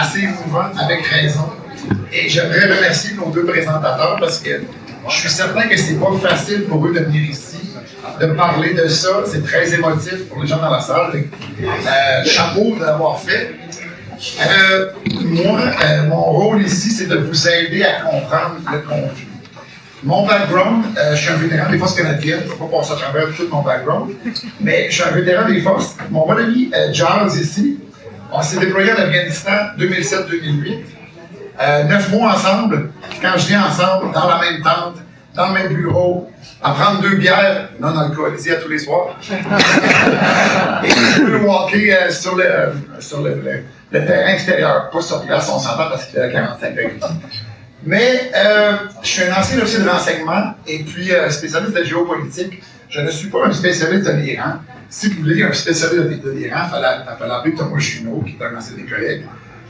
assez émouvant, avec raison. Et j'aimerais remercier nos deux présentateurs parce que je suis certain que c'est pas facile pour eux de venir ici, de parler de ça. C'est très émotif pour les gens dans la salle. Chapeau de l'avoir fait. Moi, mon rôle ici, c'est de vous aider à comprendre le conflit. Mon background, je suis un vétéran des Forces canadiennes. Je ne vais pas passer à travers tout mon background, mais je suis un vétéran des Forces. Mon bon ami Charles ici, on s'est déployé en Afghanistan 2007-2008. 9 mois ensemble. Quand je dis ensemble, dans la même tente, dans le même bureau, à prendre 2 bières non alcoolisées à tous les soirs. Et je peux walker sur le terrain extérieur. Pas sur place, on s'entend parce qu'il fait 45 degrés. Mais je suis un ancien officier de renseignement et puis spécialiste de géopolitique. Je ne suis pas un spécialiste de l'Iran. Si vous voulez un spécialiste de l'Iran, il fallait appeler Thomas Junot, qui est un ancien des collègues.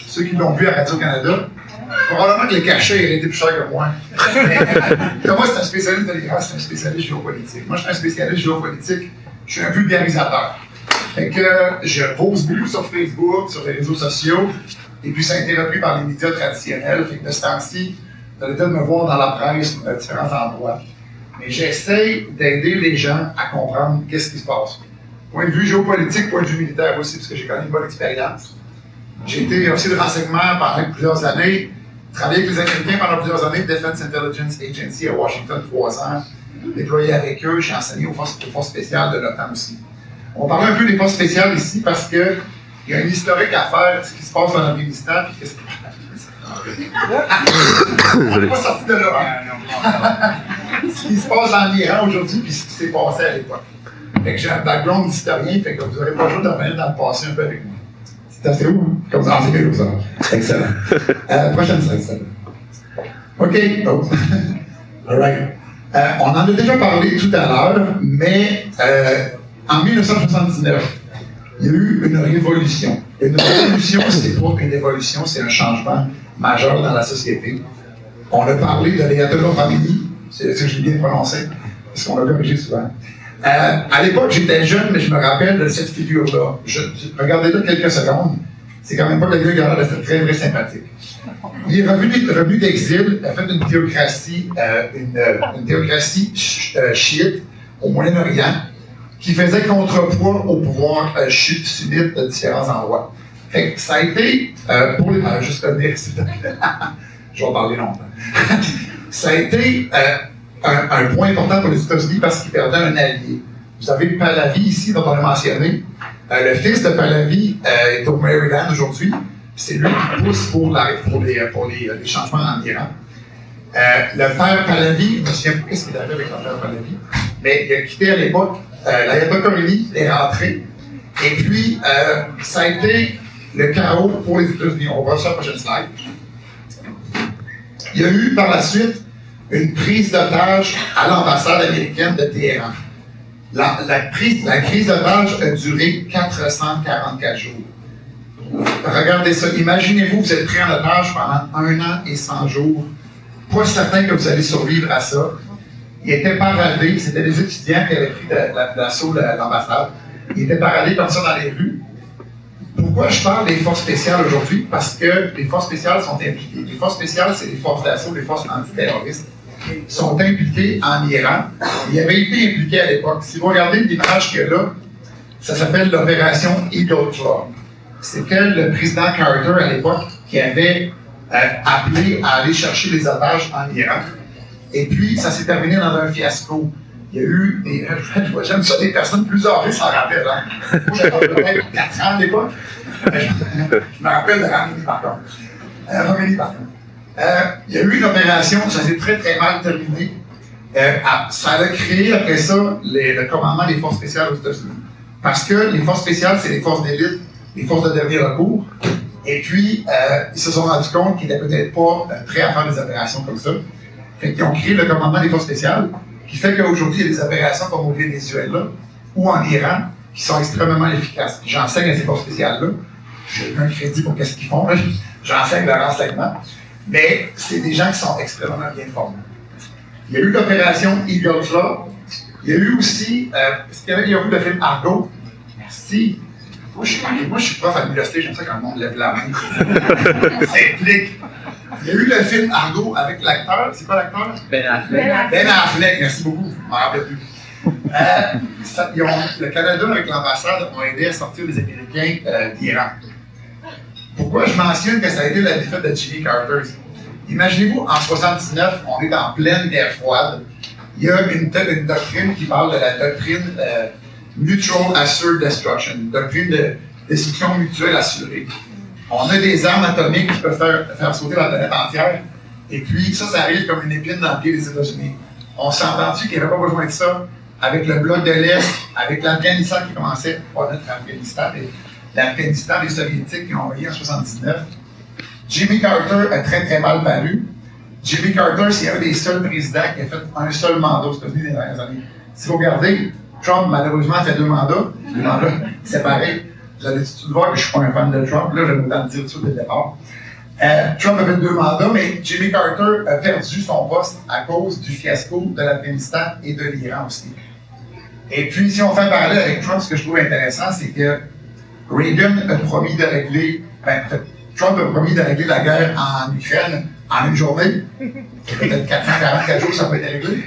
Ceux qui l'ont vu à Radio-Canada, probablement que les cachets auraient été plus chers que moi. Thomas, c'est un spécialiste de l'Iran, c'est un spécialiste géopolitique. Moi, je suis un spécialiste géopolitique, je suis un vulgarisateur. Fait que je pose beaucoup sur Facebook, sur les réseaux sociaux, et puis ça a été repris par les médias traditionnels. Fait que de ce temps-ci, vous allez peut-être me voir dans la presse ou à différents endroits. Mais j'essaie d'aider les gens à comprendre qu'est-ce qui se passe. Point de vue géopolitique, point de vue militaire aussi, parce que j'ai quand même une bonne expérience. J'ai été officier de renseignement pendant plusieurs années, travaillé avec les Américains pendant plusieurs années, Defense Intelligence Agency à Washington, 3 ans, déployé avec eux, j'ai enseigné aux forces spéciales de l'OTAN aussi. On va parler un peu des forces spéciales ici parce qu'il y a un historique à faire, ce qui se passe en Afghanistan, puis qu'est-ce qui on n'est pas sorti de là. Ce qui se passe en Iran aujourd'hui, puis ce qui s'est passé à l'époque. Fait que j'ai un background d'historien, fait que vous n'aurez pas le choix de revenir dans le passé un peu avec moi. C'est assez où? Comme ça, c'est comme ça. Excellent. Prochaine slide, s'il te plaît. OK. Oh. All right. On en a déjà parlé tout à l'heure, mais en 1979, il y a eu une révolution. Une révolution, c'est pas une évolution, c'est un changement majeur dans la société. On a parlé de l'Ayatollah Khomeini, c'est ce que j'ai bien prononcé, parce qu'on l'a corrigé souvent. À l'époque, j'étais jeune, mais je me rappelle de cette figure-là. Regardez-le quelques secondes. C'est quand même pas quelqu'un qui a l'air d'être très, très sympathique. Il est revenu d'exil, a fait une théocratie, chiite au Moyen-Orient, qui faisait contrepoids au pouvoir sunnite de différents endroits. Fait que ça a été, pour les... juste revenir, s'il te plaît. Je vais en parler longtemps. Ça a été un point important pour les États-Unis parce qu'ils perdaient un allié. Vous avez Pahlavi ici, dont on a mentionné. Le fils de Pahlavi est au Maryland aujourd'hui. C'est lui qui pousse pour les changements en Iran. Le père Pahlavi, je ne me souviens pas ce qui est arrivé avec le père Pahlavi, mais il a quitté à l'époque. L'Ayatollah Khomeini est rentré. Et puis, ça a été le chaos pour les États-Unis. On va voir ça à la prochaine slide. Il y a eu par la suite une prise d'otage à l'ambassade américaine de Téhéran. La crise d'otage a duré 444 jours. Regardez ça. Imaginez-vous, vous êtes pris en otage pendant 1 an et 100 jours. Pas certain que vous allez survivre à ça. Ils étaient paradés. C'était des étudiants qui avaient pris l'assaut de l'ambassade. Ils étaient paradés comme ça dans les rues. Pourquoi je parle des forces spéciales aujourd'hui? Parce que les forces spéciales sont impliquées. Les forces spéciales, c'est les forces d'assaut, les forces antiterroristes, sont impliquées en Iran. Ils avaient été impliqués à l'époque. Si vous regardez l'image qu'il y a là, ça s'appelle l'opération Eagle Claw. C'était le président Carter à l'époque qui avait appelé à aller chercher les otages en Iran. Et puis, ça s'est terminé dans un fiasco. Il y a eu des... J'aime ça, des personnes plus âgées s'en rappellent. Hein? Moi, j'avais peut-être 4 ans à l'époque. Je me rappelle de Khomeini par contre. Il y a eu une opération, ça s'est très très mal terminé. Ça a créé après ça le commandement des forces spéciales aux États-Unis. Parce que les forces spéciales, c'est les forces d'élite, les forces de dernier recours. Et puis, ils se sont rendus compte qu'ils n'étaient peut-être pas prêts à faire des opérations comme ça. Fait qu'ils ont créé le commandement des forces spéciales, qui fait qu'aujourd'hui, il y a des opérations comme au Venezuela ou en Iran qui sont extrêmement efficaces. J'enseigne à ces forces spéciales-là. J'ai un crédit pour qu'est-ce qu'ils font. Là. J'enseigne le renseignement. Mais c'est des gens qui sont extrêmement bien formés. Il y a eu l'opération Eagle Claw. Il y a eu aussi, est-ce qu'il y avait eu le film Argo? Merci. Moi, je suis prof à l'université, j'aime ça quand le monde lève la main. Ça implique. Il y a eu le film Argo avec l'acteur, c'est quoi l'acteur? Ben Affleck. Ben Affleck, merci beaucoup, je m'en rappelle plus. Le Canada, avec l'ambassade, ont aidé à sortir les Américains d'Iran. Pourquoi je mentionne que ça a été la défaite de Jimmy Carter? Imaginez-vous, en 1979, on est en pleine guerre froide. Il y a une doctrine qui parle de la doctrine Mutual Assured Destruction, une doctrine de destruction mutuelle assurée. On a des armes atomiques qui peuvent faire sauter la planète entière, et puis ça arrive comme une épine dans le pied des États-Unis. On s'est entendu qu'il n'y avait pas besoin de ça avec le bloc de l'Est, avec l'Afghanistan qui commençait, pas notre Afghanistan, mais l'Afghanistan des Soviétiques qui ont envoyé en 1979. Jimmy Carter a très très mal paru. Jimmy Carter, c'est un des seuls présidents qui a fait un seul mandat aux États-Unis les dernières années. Si vous regardez, Trump malheureusement a fait deux mandats séparés. Vous allez tout voir que je ne suis pas un fan de Trump, là je vais vous dire tout dès le départ. Trump a fait deux mandats, mais Jimmy Carter a perdu son poste à cause du fiasco de l'Afghanistan et de l'Iran aussi. Et puis, si on fait un parallèle avec Trump, ce que je trouve intéressant, c'est que Reagan a promis de régler, Trump a promis de régler la guerre en Ukraine en une journée. Peut-être 444 jours, ça peut être réglé.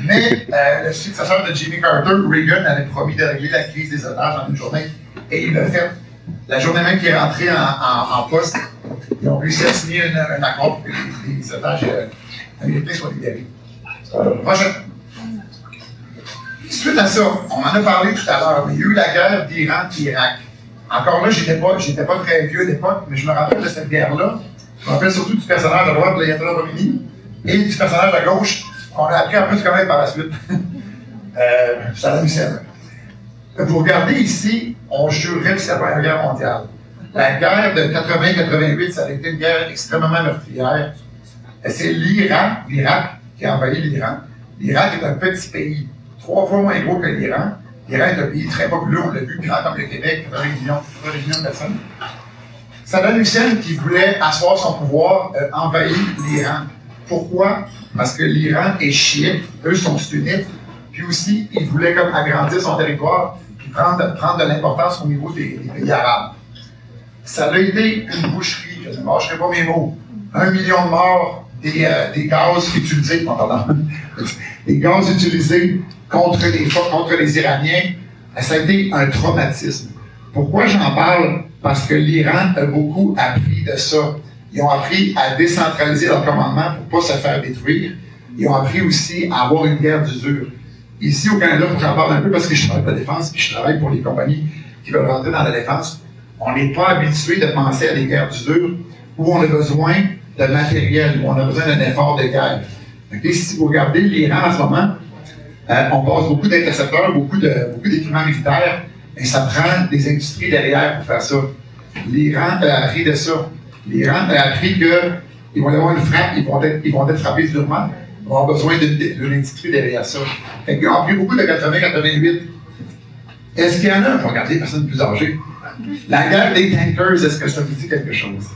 Mais le successeur de Jimmy Carter, Reagan, avait promis de régler la crise des otages en une journée. Et il l'a fait. La journée même qu'il est rentré en poste, ils ont réussi à signer un accord pour que les otages américains soient libérés. Prochaine. Suite à ça, on en a parlé tout à l'heure, mais il y a eu la guerre d'Iran-Irak. Encore là, j'étais pas très vieux à l'époque, mais je me rappelle de cette guerre-là. Je me rappelle surtout du personnage à droite de l'Ayatollah Khomeini et du personnage à gauche qu'on a appris un peu à se connaître par la suite. Saddam Hussein. Vous regardez ici, on jurerait que c'est la Première Guerre mondiale. La guerre de 80-88, ça a été une guerre extrêmement meurtrière. C'est l'Irak qui a envahi l'Iran. L'Irak est un petit pays, 3 fois moins gros que l'Iran. L'Iran est un pays très populaire, on l'a vu, grand comme le Québec, 80 millions de personnes. Saddam Hussein, qui voulait asseoir son pouvoir, a envahi l'Iran. Pourquoi? Parce que l'Iran est chiite, eux sont sunnites, puis aussi, il voulait comme agrandir son territoire, puis prendre de l'importance au niveau des pays arabes. Ça a été une boucherie, je ne mâcherai pas mes mots. 1 million de morts, des gaz utilisés, des gaz utilisés contre les Iraniens, ça a été un traumatisme. Pourquoi j'en parle? Parce que l'Iran a beaucoup appris de ça. Ils ont appris à décentraliser leur commandement pour ne pas se faire détruire. Ils ont appris aussi à avoir une guerre d'usure. Ici, au Canada, il faut que j'en parle un peu parce que je travaille pour la défense, puis je travaille pour les compagnies qui veulent rentrer dans la défense. On n'est pas habitué de penser à des guerres d'usure où on a besoin de matériel, où on a besoin d'un effort de guerre. Okay? Si vous regardez l'Iran en ce moment, on passe beaucoup d'intercepteurs, beaucoup d'équipements militaires, et ça prend des industries derrière pour faire ça. L'Iran a appris de ça. L'Iran a appris qu'ils vont avoir une frappe, ils vont être frappés durement. Ils vont avoir besoin d'une industrie derrière ça. Ils ont appris beaucoup de 80-88. Est-ce qu'il y en a? Je vais regarder les personnes plus âgées. La guerre des tankers, est-ce que ça vous dit quelque chose?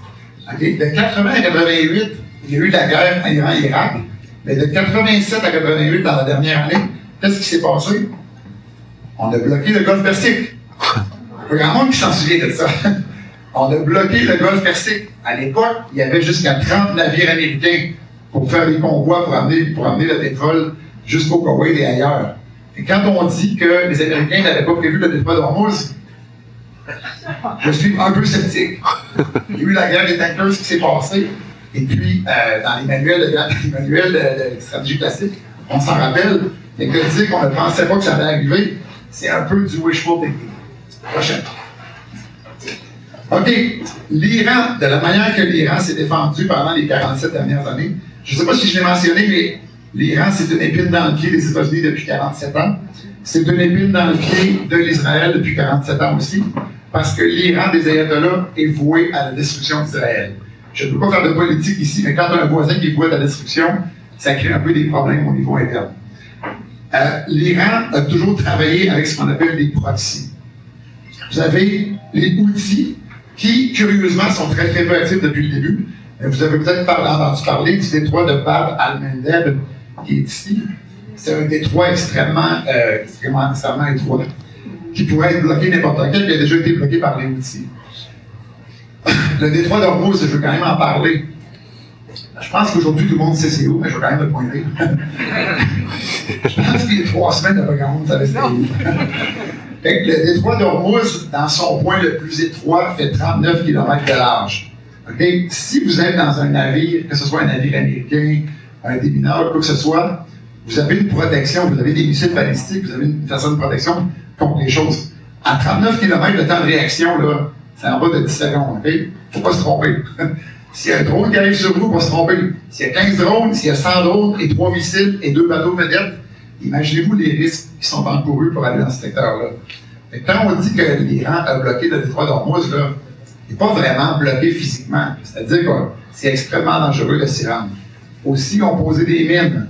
Okay. De 80 à 88, il y a eu la guerre en Iran-Irak. Mais de 87 à 88, dans la dernière année, qu'est-ce qui s'est passé? On a bloqué le golfe Persique. Il y a grand monde qui s'en souvient de ça. On a bloqué le golfe Persique. À l'époque, il y avait jusqu'à 30 navires américains pour faire des convois pour amener le pétrole jusqu'au Koweït et ailleurs. Et quand on dit que les Américains n'avaient pas prévu le détroit d'Ormuz, je suis un peu sceptique. Il y a eu la guerre des tankers qui s'est passée, et puis dans les manuels de stratégie classique, on s'en rappelle, et que dire qu'on ne pensait pas que ça allait arriver, c'est un peu du wishful thinking. Prochaine. OK. L'Iran, de la manière que l'Iran s'est défendu pendant les 47 dernières années, je ne sais pas si je l'ai mentionné, mais l'Iran, c'est une épine dans le pied des États-Unis depuis 47 ans. C'est une épine dans le pied de l'Israël depuis 47 ans aussi, parce que l'Iran des ayatollahs est voué à la destruction d'Israël. Je ne peux pas faire de politique ici, mais quand on a un voisin qui est voué à la destruction, ça crée un peu des problèmes au niveau interne. L'Iran a toujours travaillé avec ce qu'on appelle des proxys. Vous avez les outils qui, curieusement, sont très très peu actifs depuis le début. Vous avez peut-être entendu parler du détroit de Bab al-Mandeb qui est ici. C'est un détroit extrêmement étroit. qui pourrait être bloqué n'importe quand, qui a déjà été bloqué par les Houthis. Le détroit d'Ormuz, je veux quand même en parler. Je pense qu'aujourd'hui, tout le monde sait c'est où, mais je vais quand même le pointer. Je pense qu'il y a 3 semaines, il n'y a pas grand monde savait c'était où. Le détroit d'Ormuz, dans son point le plus étroit, fait 39 km de large. Okay? Si vous êtes dans un navire, que ce soit un navire américain, un démineur, quoi que ce soit, vous avez une protection, vous avez des missiles balistiques, vous avez une façon de protection contre les choses. À 39 km, le temps de réaction, là, c'est en bas de 10 secondes. Il ne faut pas se tromper. S'il y a un drone qui arrive sur vous, il ne faut pas se tromper. S'il y a 15 drones, s'il y a 100 drones et 3 missiles et 2 bateaux vedettes, imaginez-vous les risques qui sont encourus pour aller dans ce secteur-là. Quand on dit que l'Iran a bloqué le détroit d'Ormuz, il n'est pas vraiment bloqué physiquement. C'est-à-dire que c'est extrêmement dangereux de s'y rendre. Aussi, on posait des mines.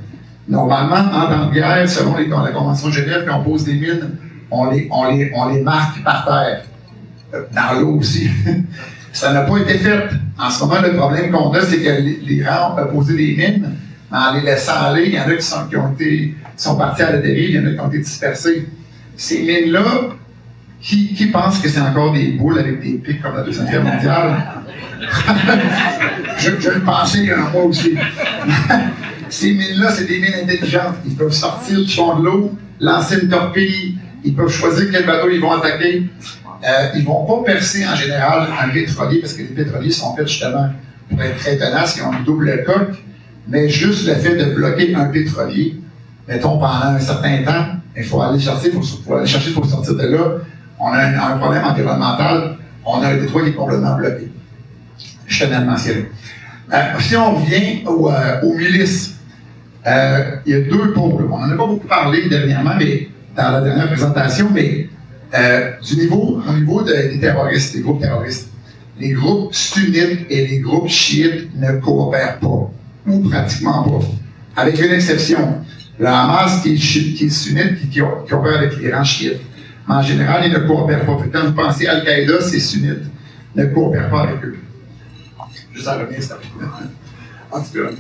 Normalement, en temps de guerre, selon la Convention de Genève, quand on pose des mines, on les marque par terre. Dans l'eau aussi. Ça n'a pas été fait. En ce moment, le problème qu'on a, c'est que l'Iran a posé des mines, mais en les laissant aller, il y en a qui sont partis à la dérive, il y en a qui ont été dispersés. Ces mines-là, qui pensent que c'est encore des boules avec des pics comme la Deuxième Guerre mondiale? je le pensais il y a un mois aussi. Ces mines-là, c'est des mines intelligentes. Ils peuvent sortir du fond de l'eau, lancer une torpille, ils peuvent choisir quel bateau ils vont attaquer. Ils ne vont pas percer en général un pétrolier, parce que les pétroliers sont faits justement pour être très tenaces, ils ont une double coque, mais juste le fait de bloquer un pétrolier, mettons pendant un certain temps, il faut aller chercher, pour sortir de là. On a un problème environnemental, on a un détroit qui est complètement bloqué. Je tenais à le mentionner. Si on revient aux milices, il y a 2 pôles. On n'en a pas beaucoup parlé dernièrement, mais dans la dernière présentation, mais au niveau des terroristes, des groupes terroristes, les groupes sunnites et les groupes chiites ne coopèrent pas, ou pratiquement pas, avec une exception. Le Hamas, qui est sunnite, qui coopère avec l'Iran chiite. Mais en général, ils ne coopèrent pas. Quand vous pensez à Al-Qaïda, c'est sunnite, ne coopèrent pas avec eux. Juste à revenir, s'il te plaît.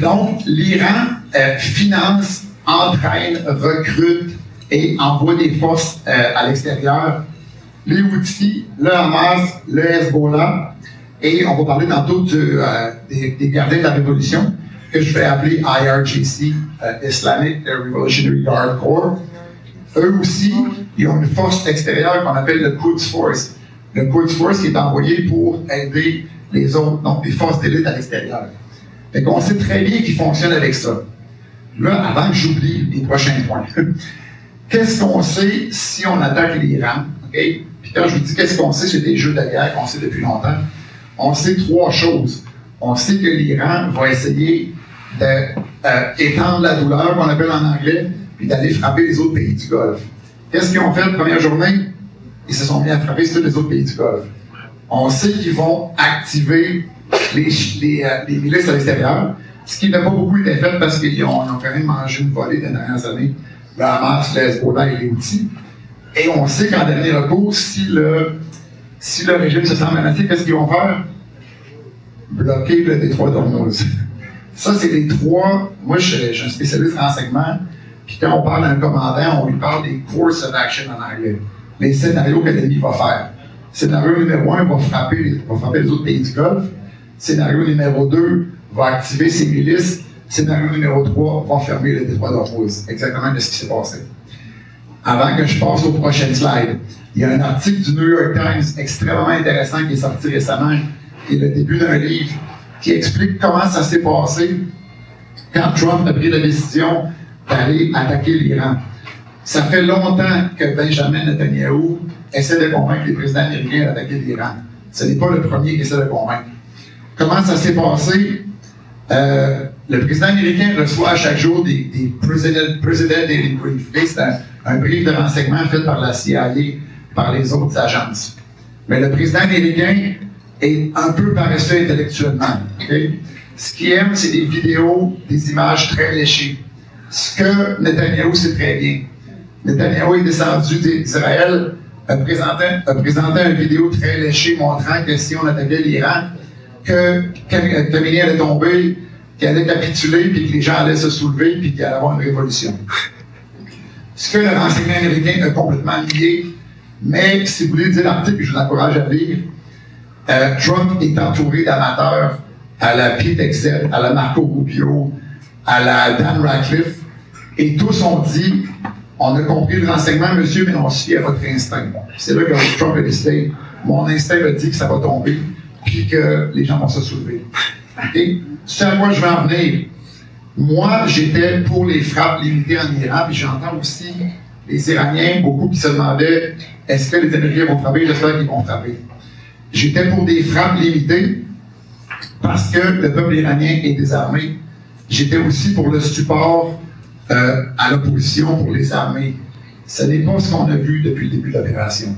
Donc, l'Iran finance, entraîne, recrute et envoie des forces à l'extérieur. Les Houthis, le Hamas, le Hezbollah, et on va parler tantôt des gardiens de la Révolution, que je vais appeler IRGC, Islamic Revolutionary Guard Corps. Eux aussi, ils ont une force extérieure qu'on appelle le Quds Force. Le Quds Force qui est envoyé pour aider les autres, donc des forces d'élite à l'extérieur. Fait qu'on sait très bien qu'ils fonctionnent avec ça. Là, avant que j'oublie les prochains points, qu'est-ce qu'on sait si on attaque l'Iran? Okay? Puis quand je vous dis qu'est-ce qu'on sait, c'est des jeux de guerre qu'on sait depuis longtemps. On sait 3 choses. On sait que l'Iran va essayer d'étendre la douleur, qu'on appelle en anglais, puis d'aller frapper les autres pays du Golfe. Qu'est-ce qu'ils ont fait la première journée? Ils se sont mis à frapper sur tous les autres pays du Golfe. On sait qu'ils vont activer les milices à l'extérieur, ce qui n'a pas beaucoup été fait parce qu'ils ont quand même mangé une volée des dernières années, le Hamas, le Hezbollah et les Houthis. Et on sait qu'en dernier recours, si le régime se sent menacé, qu'est-ce qu'ils vont faire? Bloquer le détroit d'Ormuz. Ça, c'est les 3. Moi, je suis un spécialiste en renseignement. Puis quand on parle d'un commandant, on lui parle des course of action en anglais. Les scénarios que l'ennemi va faire. Scénario numéro 1 va frapper les autres pays du Golfe. Scénario numéro 2 va activer ses milices. Scénario numéro 3 va fermer le détroit d'Ormuz. Exactement de ce qui s'est passé. Avant que je passe aux prochaines slides, il y a un article du New York Times extrêmement intéressant qui est sorti récemment, qui est le début d'un livre, qui explique comment ça s'est passé quand Trump a pris la décision d'aller attaquer l'Iran. Ça fait longtemps que Benjamin Netanyahu essaie de convaincre les présidents américains d'attaquer l'Iran. Ce n'est pas le premier qui essaie de convaincre. Comment ça s'est passé? Le président américain reçoit à chaque jour des President Daily Brief. C'est un brief de renseignement fait par la CIA, par les autres agences. Mais le président américain est un peu paresseux intellectuellement. Okay? Ce qu'il aime, c'est des vidéos, des images très léchées. Ce que Netanyahou sait très bien. Netanyahou est descendu d'Israël, a présenté une vidéo très léchée montrant que si on attaquait l'Iran, que Khamenei allait tomber, qu'il allait capituler, puis que les gens allaient se soulever, puis qu'il allait avoir une révolution. ce que le renseignement américain a complètement nié. Mais si vous voulez lire l'article, je vous encourage à lire, Trump est entouré d'amateurs à la Pete Hegseth, à la Marco Rubio, à la Dan Ratcliffe, et tous ont dit, on a compris le renseignement, monsieur, mais on se fie à votre instinct. C'est là que Trump a décidé, mon instinct me dit que ça va tomber, puis que les gens vont se soulever. Et c'est à quoi je vais en venir. Moi, j'étais pour les frappes limitées en Iran, puis j'entends aussi les Iraniens, beaucoup qui se demandaient, est-ce que les Américains vont frapper? J'espère qu'ils vont frapper. J'étais pour des frappes limitées, parce que le peuple iranien est désarmé. J'étais aussi pour le support à l'opposition pour les armées. Ce n'est pas ce qu'on a vu depuis le début de l'opération.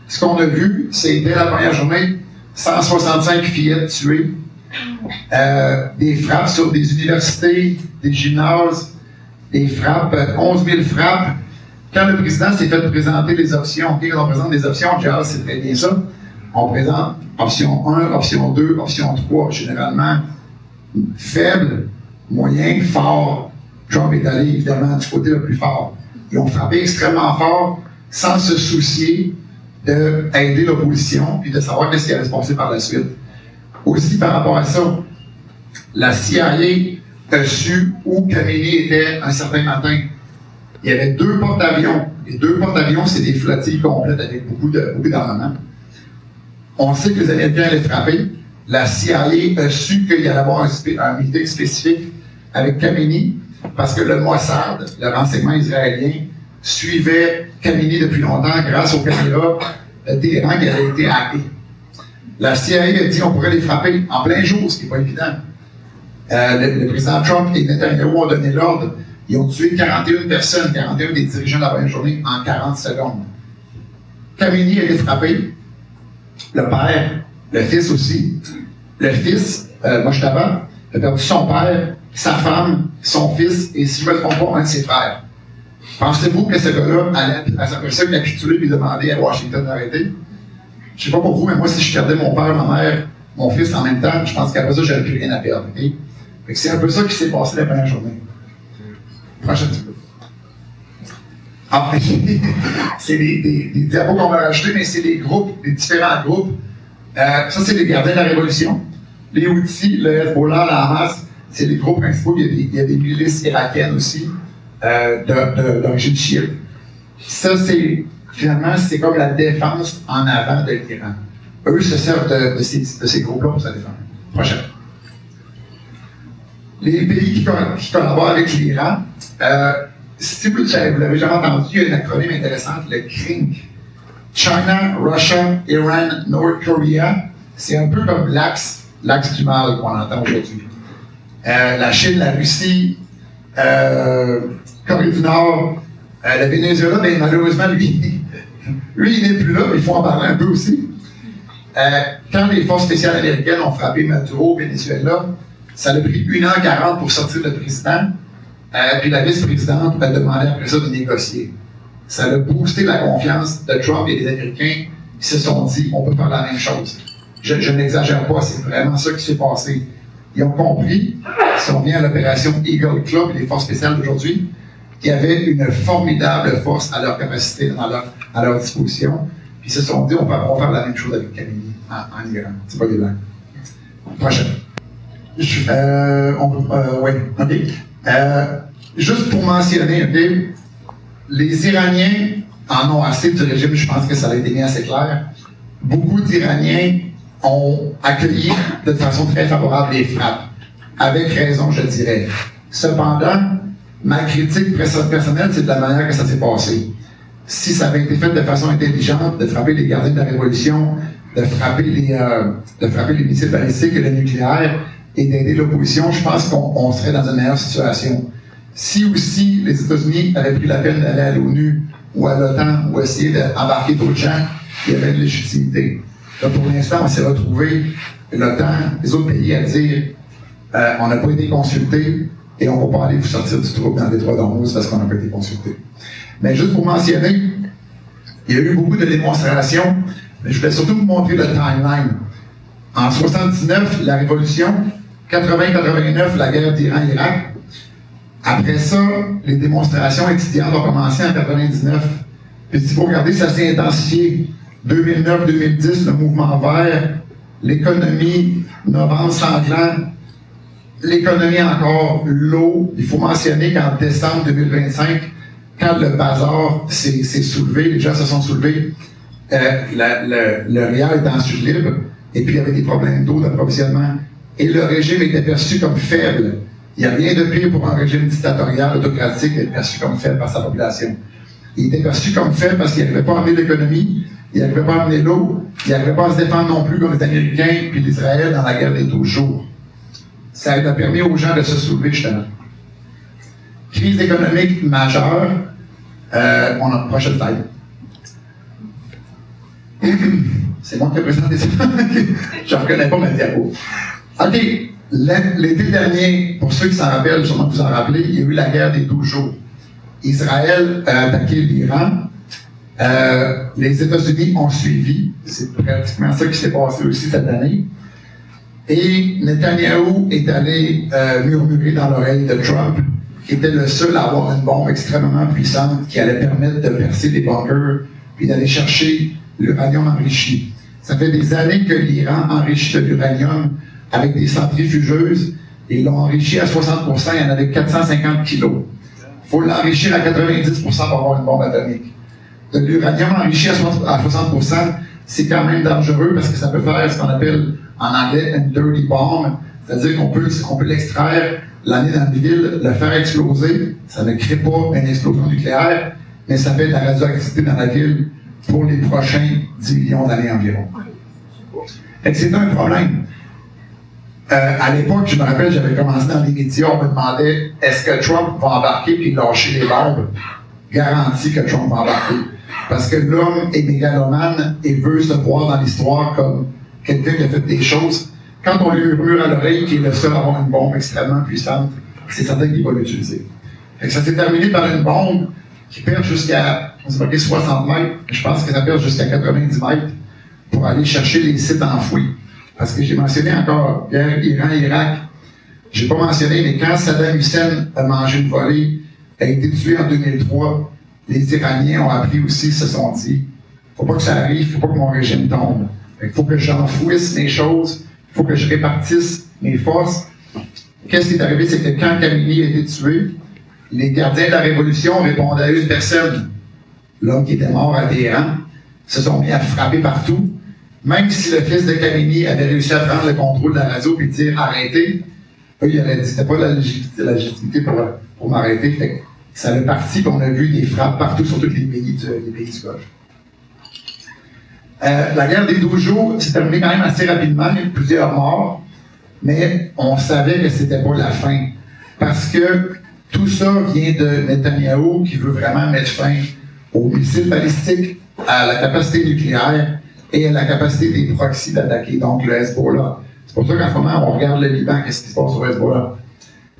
Ce qu'on a vu, c'est dès la première journée, 165 fillettes tuées, des frappes sur des universités, des gymnases, des frappes, 11 000 frappes. Quand le président s'est fait présenter les options, quand on présente des options, Charles, c'est très bien ça, on présente option 1, option 2, option 3, généralement faible, moyen, fort. Trump est allé évidemment du côté le plus fort. Ils ont frappé extrêmement fort sans se soucier d'aider l'opposition et de savoir qu'est-ce qui allait se passer par la suite. Aussi, par rapport à ça, la CIA a su où Khamenei était un certain matin. Il y avait 2 porte-avions. Les 2 porte-avions, c'est des flottilles complètes avec beaucoup d'armement. On sait que les Américains allaient frapper. La CIA a su qu'il allait y avoir un meeting spécifique avec Khamenei parce que le Mossad, le renseignement israélien, suivait Khamenei depuis longtemps grâce aux caméras de Téhéran qui avaient été hackées. La CIA a dit qu'on pourrait les frapper en plein jour, ce qui n'est pas évident. Le président Trump et Netanyahu ont donné l'ordre. Ils ont tué 41 personnes, 41 des dirigeants de la première journée en 40 secondes. Khamenei a été frappé. Le père, le fils aussi. Le fils, Mojtaba, a perdu son père, sa femme, son fils et, si je ne me trompe pas, un de ses frères. Pensez-vous que ce gars-là allait capituler et demander à Washington d'arrêter? Je ne sais pas pour vous, mais moi, si je perdais mon père, ma mère, mon fils en même temps, je pense qu'après ça, j'avais plus rien à perdre. Okay? Fait que c'est un peu ça qui s'est passé la première journée. Prochaine diapo. Ah, c'est des diapos qu'on va rajouter, mais c'est des groupes, des différents groupes. Ça, c'est les gardiens de la Révolution. Les Houthis, le Hezbollah, la Hamas, c'est les groupes principaux. Il y a des milices irakiennes aussi, d'origine chiite. Ça, finalement, c'est comme la défense en avant de l'Iran. Eux se servent de ces groupes-là pour se défendre. Prochaine. Les pays qui collaborent avec l'Iran, si vous l'avez jamais entendu, il y a une acronyme intéressante, le CRINC. China, Russia, Iran, North Korea. C'est un peu comme l'axe du mal qu'on entend aujourd'hui. La Chine, la Russie, Corée du Nord, le Venezuela, mais malheureusement, lui, il n'est plus là, mais il faut en parler un peu aussi. Quand les forces spéciales américaines ont frappé Maduro au Venezuela, ça a pris 1h40 pour sortir le président, puis la vice-présidente a demandé après ça de négocier. Ça a boosté la confiance de Trump et des Américains qui se sont dit on peut faire la même chose. Je n'exagère pas, c'est vraiment ça qui s'est passé. Ils ont compris, si on vient à l'opération Eagle Club et les forces spéciales d'aujourd'hui, qu'il y avait une formidable force à leur capacité, à leur disposition. Puis ils se sont dit on va faire la même chose avec Khamenei en Iran. C'est pas des blagues. Prochaine. Oui, OK. Juste pour mentionner, OK, les Iraniens en ont assez du régime, je pense que ça a été mis assez clair. Beaucoup d'Iraniens ont accueilli de façon très favorable les frappes, avec raison, je dirais. Cependant, ma critique personnelle, c'est de la manière que ça s'est passé. Si ça avait été fait de façon intelligente, de frapper les gardiens de la Révolution, de frapper les missiles balistiques et le nucléaire, et d'aider l'opposition, je pense qu'on serait dans une meilleure situation. Si aussi les États-Unis avaient pris la peine d'aller à l'ONU ou à l'OTAN ou essayer d'embarquer d'autres gens, il y avait une légitimité. Là, pour l'instant, on s'est retrouvé, l'OTAN, les autres pays, à dire on n'a pas été consultés et on ne va pas aller vous sortir du trouble dans le détroit d'Ormuz parce qu'on n'a pas été consultés. Mais juste pour mentionner, il y a eu beaucoup de démonstrations, mais je voulais surtout vous montrer le timeline. En 79, la révolution, 80-89, la guerre d'Iran-Irak. Après ça, les démonstrations étudiantes ont commencé en 99. Puis si vous regardez, ça s'est intensifié. 2009-2010, le mouvement vert, l'économie, novembre sanglant, l'économie encore, l'eau. Il faut mentionner qu'en décembre 2025, quand le bazar s'est soulevé, les gens se sont soulevés, le RIA était en chute libre, et puis il y avait des problèmes d'eau, d'approvisionnement, et le régime était perçu comme faible. Il n'y a rien de pire pour un régime dictatorial, autocratique, d'être perçu comme faible par sa population. Il était perçu comme faible parce qu'il n'arrivait pas à amener l'économie, il n'arrivait pas à amener l'eau, il n'arrivait pas à se défendre non plus comme les Américains puis l'Israël dans la guerre des 12 jours. Ça a permis aux gens de se soulever, justement. Crise économique majeure. On a une prochaine slide. C'est moi qui ai présenté ça. Je ne reconnais pas ma diapo. OK. L'été dernier, pour ceux qui s'en rappellent, sûrement que vous en rappelez, il y a eu la guerre des 12 jours. Israël a attaqué l'Iran. Les États-Unis ont suivi. C'est pratiquement ça qui s'est passé aussi cette année. Et Netanyahou est allé murmurer dans l'oreille de Trump, qui était le seul à avoir une bombe extrêmement puissante qui allait permettre de percer des bunkers puis d'aller chercher l'uranium enrichi. Ça fait des années que l'Iran enrichit de l'uranium avec des centrifugeuses et ils l'ont enrichi à 60%, il y en avait 450 kilos. Il faut l'enrichir à 90% pour avoir une bombe atomique. De l'uranium enrichi à 60%, c'est quand même dangereux parce que ça peut faire ce qu'on appelle en anglais une dirty bomb, c'est-à-dire qu'on peut l'extraire, l'amener dans une ville, le faire exploser. Ça ne crée pas une explosion nucléaire, mais ça fait de la radioactivité dans la ville pour les prochains 10 millions d'années environ. Et c'est un problème. À l'époque, je me rappelle, j'avais commencé dans les médias, on me demandait est-ce que Trump va embarquer puis lâcher les bombes? Garanti que Trump va embarquer. Parce que l'homme est mégalomane et veut se voir dans l'histoire comme quelqu'un qui a fait des choses. Quand on lui murmure à l'oreille qu'il est le seul à avoir une bombe extrêmement puissante, c'est certain qu'il va l'utiliser. Ça s'est terminé par une bombe qui perce jusqu'à 60 mètres. Je pense que ça perce jusqu'à 90 mètres pour aller chercher les sites enfouis. Parce que j'ai mentionné encore guerre Iran-Irak. J'ai pas mentionné, mais quand Saddam Hussein a mangé une volée, a été tué en 2003, les Iraniens ont appris aussi, se sont dit, faut pas que ça arrive, faut pas que mon régime tombe. Il faut que j'enfouisse mes choses, il faut que je répartisse mes forces. Qu'est-ce qui est arrivé, c'est que quand Khamenei a été tué, les gardiens de la Révolution répondaient à une personne, l'homme qui était mort à Téhéran, se sont mis à frapper partout. Même si le fils de Khamenei avait réussi à prendre le contrôle de la radio et dire arrêtez, eux, ils auraient dit c'était pas la légitimité pour m'arrêter. Fait que ça avait parti, puis on a vu des frappes partout sur tous les pays du Golfe. La guerre des 12 jours s'est terminée quand même assez rapidement, il y a eu plusieurs morts, mais on savait que c'était pas la fin. Parce que tout ça vient de Netanyahou qui veut vraiment mettre fin aux missiles balistiques, à la capacité nucléaire et à la capacité des proxys d'attaquer, donc le Hezbollah. C'est pour ça qu'en ce moment, on regarde le Liban, qu'est-ce qui se passe sur Hezbollah.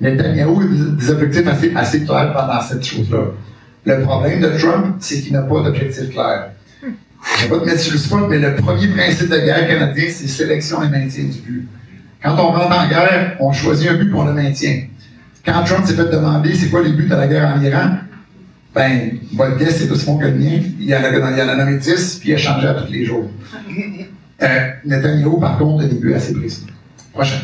Netanyahou a des objectifs assez clairs pendant cette chose-là. Le problème de Trump, c'est qu'il n'a pas d'objectif clair. Je ne vais pas te mettre sur le spot, mais le premier principe de guerre canadien, c'est sélection et maintien du but. Quand on rentre en guerre, on choisit un but et on le maintient. Quand Trump s'est fait demander c'est quoi les buts de la guerre en Iran, ben, votre guess, c'est aussi bon que le mien. Il en a nommé 10, puis il a changé à tous les jours. Netanyahou, par contre, a des buts assez précis. Prochain.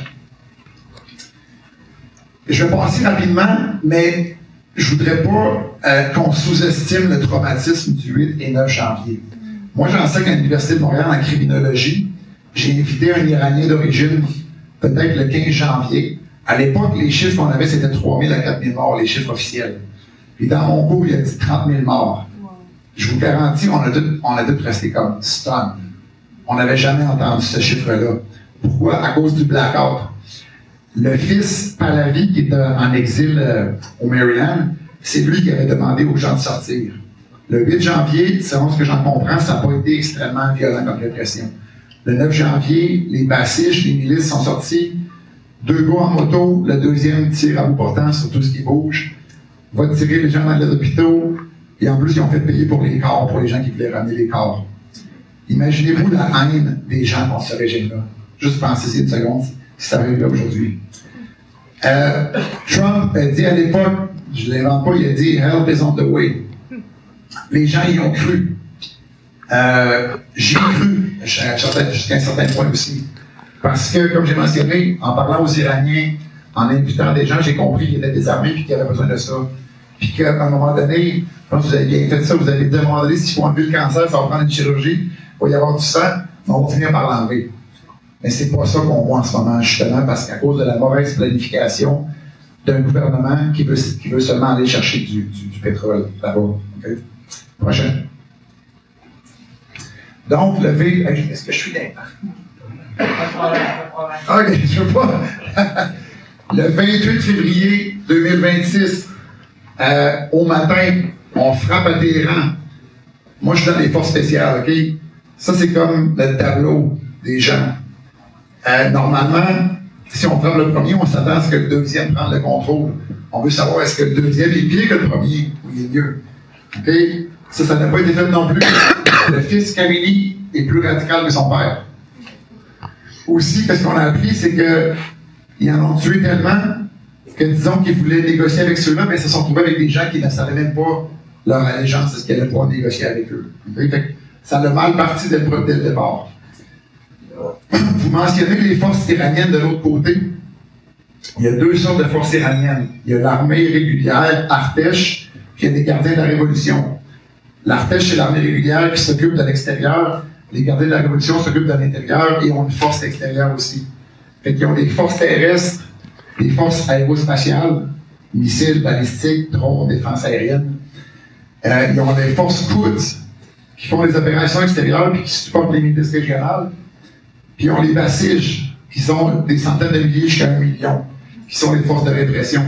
Je vais passer rapidement, mais je voudrais pas qu'on sous-estime le traumatisme du 8 et 9 janvier. Moi, j'enseigne à l'Université de Montréal en criminologie. J'ai invité un Iranien d'origine, peut-être le 15 janvier. À l'époque, les chiffres qu'on avait, c'était 3 000 à 4 000 morts, les chiffres officiels. Puis dans mon cours, il a dit 30 000 morts. Je vous garantis, on a tous resté comme stun. On n'avait jamais entendu ce chiffre-là. Pourquoi? À cause du blackout. Le fils Pahlavi, qui était en exil au Maryland, c'est lui qui avait demandé aux gens de sortir. Le 8 janvier, selon ce que j'en comprends, ça n'a pas été extrêmement violent comme répression. Le 9 janvier, les bassiches, les milices sont sortis. 2 gars en moto, le deuxième tire à bout portant sur tout ce qui bouge. Va tirer les gens dans les hôpitaux. Et en plus, ils ont fait payer pour les corps, pour les gens qui voulaient ramener les corps. Imaginez-vous la haine des gens contre ce régime-là. Juste pensez-y une seconde si ça arrive là aujourd'hui. Trump a dit à l'époque, Je ne l'invente pas, il a dit « Help is on the way ». Les gens y ont cru. J'y ai cru jusqu'à un certain point aussi. Parce que, comme j'ai mentionné, en parlant aux Iraniens, en invitant des gens, j'ai compris qu'ils étaient désarmés et qu'ils avaient besoin de ça. Puis qu'à un moment donné, je pense que vous avez bien fait ça, vous avez demandé s'il faut enlever le cancer, ça va prendre une chirurgie, il va y avoir du sang, mais on va finir par l'enlever. Mais c'est pas ça qu'on voit en ce moment, justement, parce qu'à cause de la mauvaise planification d'un gouvernement qui veut seulement aller chercher du pétrole là-bas. Okay? Prochaine. Donc, le V. Est-ce que je suis d'accord? OK, je veux pas. Le 28 février 2026, au matin, on frappe à Téhéran. Moi, je suis dans les forces spéciales, OK? Ça, c'est comme le tableau des gens. Normalement, si on frappe le premier, on s'attend à ce que le deuxième prenne le contrôle. On veut savoir est-ce que le deuxième est pire que le premier ou il est mieux. OK? Ça n'a pas été fait non plus. Le fils Khamenei est plus radical que son père. Aussi, qu'est-ce qu'on a appris, c'est qu'ils en ont tué tellement que, disons, qu'ils voulaient négocier avec ceux-là, mais ils se sont retrouvés avec des gens qui ne savaient même pas leur allégeance, est-ce qu'ils allaient pouvoir négocier avec eux. Okay? Fait que ça a mal parti dès le départ. Vous mentionnez les forces iraniennes de l'autre côté. Il y a deux sortes de forces iraniennes. Il y a l'armée régulière, Artesh, puis il y a des gardiens de la Révolution. L'Artesh, c'est l'armée régulière qui s'occupe de l'extérieur. Les gardiens de la Révolution s'occupent de l'intérieur et ont une force extérieure aussi. Fait qu'ils ont des forces terrestres, des forces aérospatiales, missiles, balistiques, drones, défense aérienne. Ils ont des forces Quds qui font des opérations extérieures et qui supportent les milices régionales. Puis ils ont les Basij, qui sont des centaines de milliers jusqu'à 1 million, qui sont les forces de répression.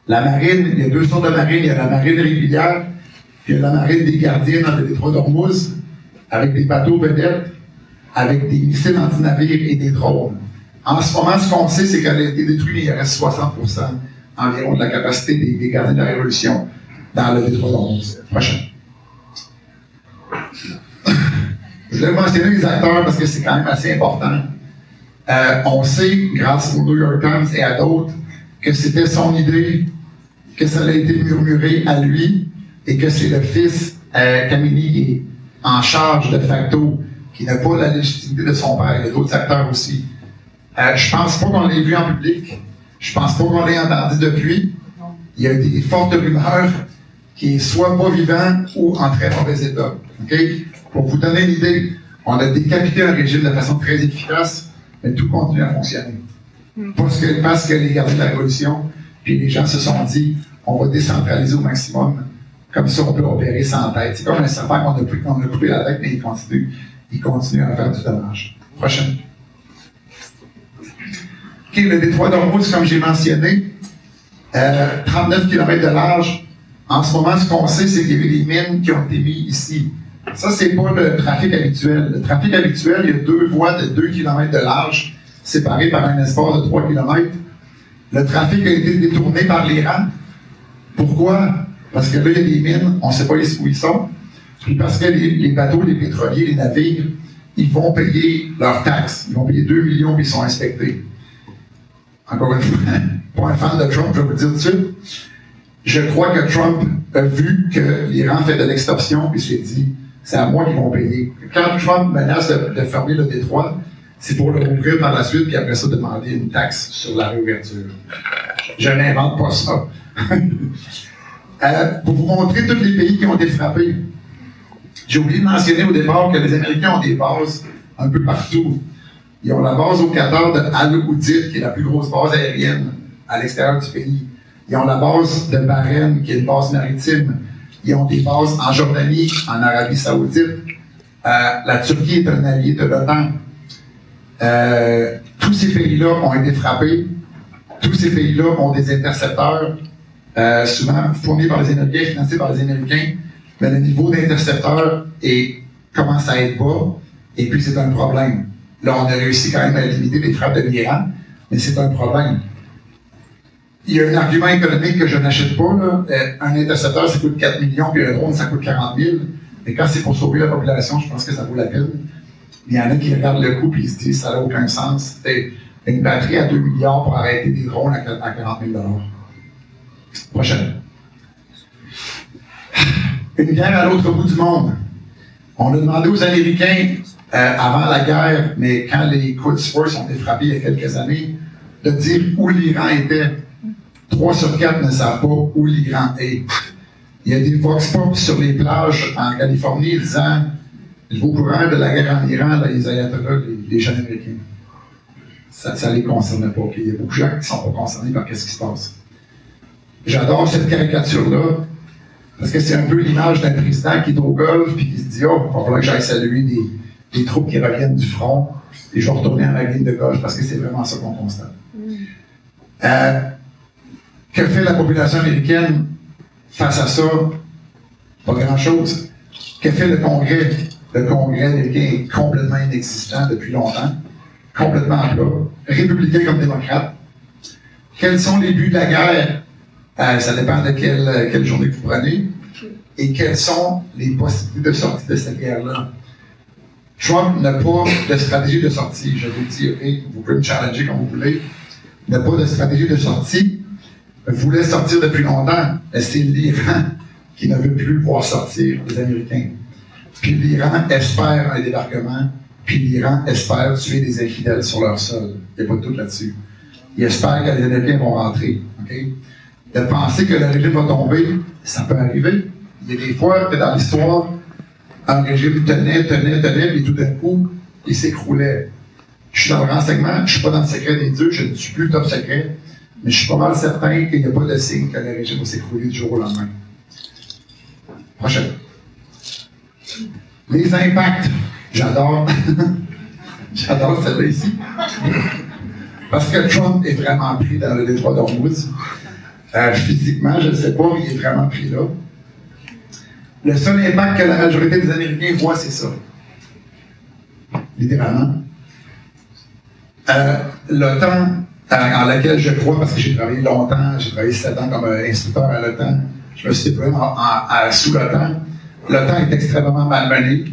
La marine, il y a deux sortes de marine. Il y a la marine régulière, puis il y a la marine des gardiens dans le détroit d'Ormuz, avec des bateaux vedettes, avec des missiles anti-navires et des drones. En ce moment, ce qu'on sait, c'est qu'elle a été détruite, mais il reste 60% environ de la capacité des gardiens de la Révolution dans le détroit d'Ormuz. Prochain. Je voulais mentionner les acteurs parce que c'est quand même assez important. On sait, grâce au New York Times et à d'autres, que c'était son idée, que ça a été murmuré à lui, et que c'est le fils Khamenei qui est en charge de facto, qui n'a pas la légitimité de son père. Il y a d'autres acteurs aussi. Je pense pas qu'on l'ait vu en public. Je pense pas qu'on l'ait entendu depuis. Il y a des fortes rumeurs qu'il est soit pas vivant ou en très mauvais état. Okay? Pour vous donner une idée, on a décapité un régime de façon très efficace, mais tout continue à fonctionner. Parce que les gardiens de la Révolution, puis les gens se sont dit, on va décentraliser au maximum, comme ça on peut opérer sans tête. C'est comme un serpent qu'on a coupé la tête, mais il continue à faire du dommage. Prochaine. OK, le détroit d'Ormuz, comme j'ai mentionné, 39 km de large. En ce moment, ce qu'on sait, c'est qu'il y a eu des mines qui ont été mises ici. Ça, c'est pas le trafic habituel. Le trafic habituel, il y a deux voies de 2 km de large, séparées par un espace de 3 km. Le trafic a été détourné par l'Iran. Pourquoi? Parce que là, il y a des mines, on ne sait pas où ils sont. Puis parce que les bateaux, les pétroliers, les navires, ils vont payer leurs taxes. Ils vont payer 2 millions puis ils sont inspectés. Encore une fois, pour un fan de Trump, je vais vous dire tout de suite, je crois que Trump a vu que l'Iran fait de l'extorsion puis s'est dit, c'est à moi qu'ils vont payer. Quand Trump menace de fermer le détroit, c'est pour le rouvrir par la suite puis après ça demander une taxe sur la réouverture. Je n'invente pas ça. Pour vous montrer tous les pays qui ont été frappés, j'ai oublié de mentionner au départ que les Américains ont des bases un peu partout. Ils ont la base au Qatar de Al-Oudid, qui est la plus grosse base aérienne à l'extérieur du pays. Ils ont la base de Bahreïn, qui est une base maritime. Ils ont des bases en Jordanie, en Arabie Saoudite. La Turquie est un allié de l'OTAN. Tous ces pays-là ont été frappés. Tous ces pays-là ont des intercepteurs, souvent fournis par les Américains, financés par les Américains. Mais le niveau d'intercepteurs commence à être bas, et puis c'est un problème. Là, on a réussi quand même à limiter les frappes de l'Iran, mais c'est un problème. Il y a un argument économique que je n'achète pas. Là. Un intercepteur, ça coûte 4 millions, puis un drone, ça coûte 40 000. Mais quand c'est pour sauver la population, je pense que ça vaut la peine. Il y en a qui regardent le coût et ils se disent ça n'a aucun sens. Une batterie à 2 milliards pour arrêter des drones à 40 000 $. Prochaine. Une guerre à l'autre bout du monde. On a demandé aux Américains, avant la guerre, mais quand les Quds Force ont été frappés il y a quelques années, de dire où l'Iran était. 3 sur 4 ne savent pas où l'Iran est. Il y a des vox pop sur les plages en Californie disant au courant de la guerre en Iran, là, les ayatollahs, les jeunes Américains. Ça ne les concerne pas. Il y a beaucoup de gens qui ne sont pas concernés par ce qui se passe. J'adore cette caricature-là, parce que c'est un peu l'image d'un président qui est au golf et qui se dit « Oh, il va falloir que j'aille saluer des troupes qui reviennent du front et je vais retourner à ma game de golf » parce que c'est vraiment ça qu'on constate. Que fait la population américaine face à ça? Pas grand-chose. Que fait le Congrès? Le Congrès américain est complètement inexistant depuis longtemps, complètement à plat, républicain comme démocrate. Quels sont les buts de la guerre? Ça dépend de quelle journée que vous prenez. Et quelles sont les possibilités de sortie de cette guerre-là? Trump n'a pas de stratégie de sortie. Je vous dis, OK, vous pouvez me challenger comme vous voulez. Il n'a pas de stratégie de sortie. Il voulait sortir depuis longtemps, mais c'est l'Iran qui ne veut plus voir sortir les Américains. Puis l'Iran espère un débarquement, puis l'Iran espère tuer des infidèles sur leur sol. Il n'y a pas de doute là-dessus. Il espère que les Américains vont rentrer. Okay? De penser que le régime va tomber, ça peut arriver. Il y a des fois que dans l'histoire, un régime tenait, et tout d'un coup, il s'écroulait. Je suis dans le renseignement, je ne suis pas dans le secret des dieux, je ne suis plus top secret, mais je suis pas mal certain qu'il n'y a pas de signe que le régime va s'écrouler du jour au lendemain. Prochaine. Les impacts. J'adore. J'adore celle-là ici. Parce que Trump est vraiment pris dans le détroit d'Ormuz. Physiquement, je ne sais pas, mais il est vraiment pris là. Le seul impact que la majorité des Américains voient, c'est ça. Littéralement. L'OTAN, en laquelle je crois, parce que j'ai travaillé longtemps, j'ai travaillé 7 ans comme instructeur à l'OTAN, je me suis déployé sous l'OTAN. L'OTAN est extrêmement malmenée,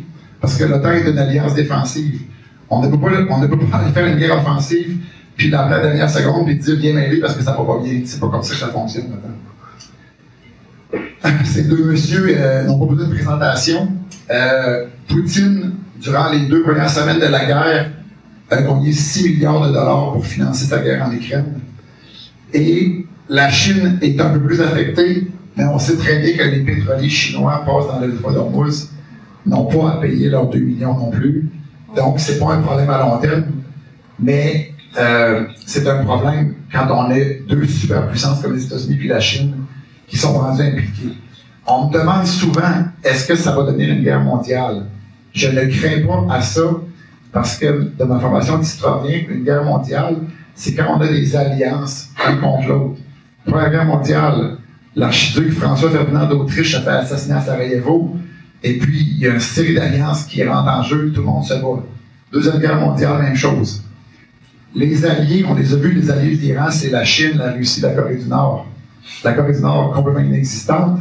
parce que l'OTAN est une alliance défensive. On ne peut pas aller faire une guerre offensive, puis dans la dernière seconde, puis dire viens m'aider parce que ça va pas bien. C'est pas comme ça que ça fonctionne, l'OTAN. Ces deux messieurs n'ont pas besoin de présentation. Poutine, durant les 2 premières semaines de la guerre, a gagné 6 milliards de dollars pour financer sa guerre en Ukraine. Et la Chine est un peu plus affectée, mais on sait très bien que les pétroliers chinois passent dans le détroit d'Ormuz, n'ont pas à payer leurs 2 millions non plus. Donc, c'est pas un problème à long terme, mais c'est un problème quand on est 2 superpuissances comme les États-Unis puis la Chine qui sont rendues impliquées. On me demande souvent, est-ce que ça va devenir une guerre mondiale? Je ne crains pas à ça, parce que de ma formation d'historien, une guerre mondiale, c'est quand on a des alliances un contre l'autre. Première guerre mondiale, l'archiduc François-Ferdinand d'Autriche se fait assassiner à Sarajevo, et puis il y a une série d'alliances qui rentrent en jeu, tout le monde se bat. Deuxième guerre mondiale, même chose. Les alliés, on les a vus, les alliés de l'Iran, c'est la Chine, la Russie, la Corée du Nord. La Corée du Nord complètement inexistante.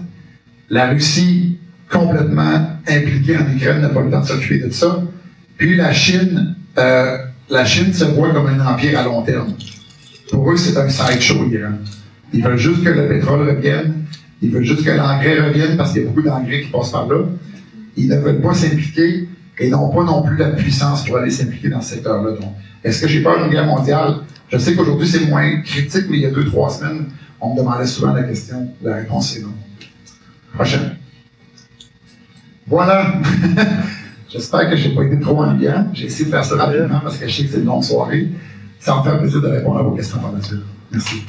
La Russie complètement impliquée en Ukraine, n'a pas le temps de s'occuper de ça. Puis la Chine se voit comme un empire à long terme. Pour eux, c'est un sideshow, l'Iran. Ils veulent juste que le pétrole revienne, ils veulent juste que l'engrais revienne, parce qu'il y a beaucoup d'engrais qui passent par là. Ils ne veulent pas s'impliquer, et n'ont pas non plus la puissance pour aller s'impliquer dans ce secteur-là. Donc, est-ce que j'ai peur d'une guerre mondiale? Je sais qu'aujourd'hui, c'est moins critique, mais il y a 2-3 semaines, on me demandait souvent la question. La réponse est non. Prochaine. Voilà. J'espère que je n'ai pas été trop ennuyant. J'ai essayé de faire ça rapidement parce que je sais que c'est une longue soirée. Ça va me faire plaisir de répondre à vos questions par la suite. Merci.